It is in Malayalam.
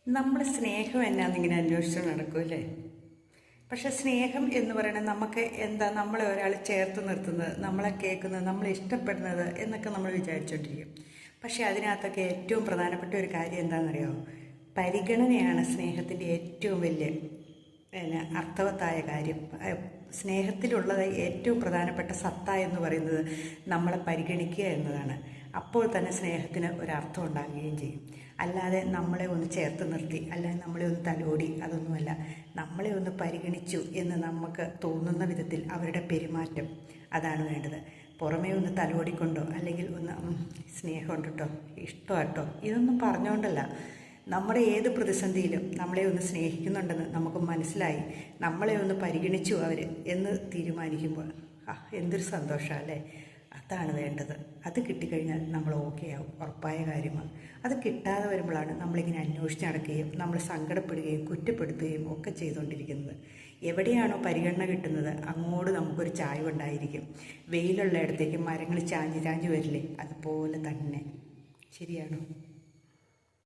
നമ്മൾ സ്നേഹം എന്നാന്നിങ്ങനെ അന്വേഷിച്ച് നടക്കൂല്ലേ? പക്ഷെ സ്നേഹം എന്ന് പറയുന്നത് നമുക്ക് എന്താ, നമ്മളെ ഒരാൾ ചേർത്ത് നിർത്തുന്നത്, നമ്മളെ കേൾക്കുന്നത്, നമ്മളെ ഇഷ്ടപ്പെടുന്നത് എന്നൊക്കെ നമ്മൾ വിചാരിച്ചുകൊണ്ടിരിക്കും. പക്ഷെ അതിനകത്തൊക്കെ ഏറ്റവും പ്രധാനപ്പെട്ട ഒരു കാര്യം എന്താണെന്നറിയാമോ? പരിഗണനയാണ് സ്നേഹത്തിൻ്റെ ഏറ്റവും വലിയ അർത്ഥവത്തായ കാര്യം. സ്നേഹത്തിലുള്ളത് ഏറ്റവും പ്രധാനപ്പെട്ട സത്ത എന്ന് പറയുന്നത് നമ്മളെ പരിഗണിക്കുക എന്നതാണ്. അപ്പോൾ തന്നെ സ്നേഹത്തിന് ഒരർത്ഥം ഉണ്ടാകുകയും ചെയ്യും. അല്ലാതെ നമ്മളെ ഒന്ന് ചേർത്ത് നിർത്തി, അല്ലെങ്കിൽ നമ്മളെ ഒന്ന് തലോടി, അതൊന്നുമല്ല. നമ്മളെ ഒന്ന് പരിഗണിച്ചു എന്ന് നമുക്ക് തോന്നുന്ന വിധത്തിൽ അവരുടെ പെരുമാറ്റം, അതാണ് വേണ്ടത്. പുറമേ ഒന്ന് തലോടിക്കൊണ്ടോ അല്ലെങ്കിൽ ഒന്ന് സ്നേഹമുണ്ട് കേട്ടോ, ഇഷ്ടമാട്ടോ, ഇതൊന്നും പറഞ്ഞുകൊണ്ടല്ല. നമ്മുടെ ഏത് പ്രതിസന്ധിയിലും നമ്മളെ ഒന്ന് സ്നേഹിക്കുന്നുണ്ടെന്ന് നമുക്ക് മനസ്സിലായി, നമ്മളെ ഒന്ന് പരിഗണിച്ചു അവർ എന്ന് തീരുമാനിക്കുമ്പോൾ എന്തൊരു സന്തോഷമല്ലേ? അതാണ് വേണ്ടത്. അത് കിട്ടിക്കഴിഞ്ഞാൽ നമ്മൾ ഓക്കെ ആവും, ഉറപ്പായ കാര്യമാണ്. അത് കിട്ടാതെ വരുമ്പോഴാണ് നമ്മളിങ്ങനെ അന്വേഷിച്ച് നടക്കുകയും നമ്മൾ സങ്കടപ്പെടുകയും കുറ്റപ്പെടുത്തുകയും ഒക്കെ ചെയ്തുകൊണ്ടിരിക്കുന്നത്. എവിടെയാണോ പരിഗണന കിട്ടുന്നത് അങ്ങോട്ട് നമുക്കൊരു ചായ്വുണ്ടായിരിക്കും. വെയിലുള്ള ഇടത്തേക്ക് മരങ്ങൾ ചാഞ്ഞ് ചാഞ്ഞ് വരില്ലേ, അതുപോലെ തന്നെ. ശരിയാണോ?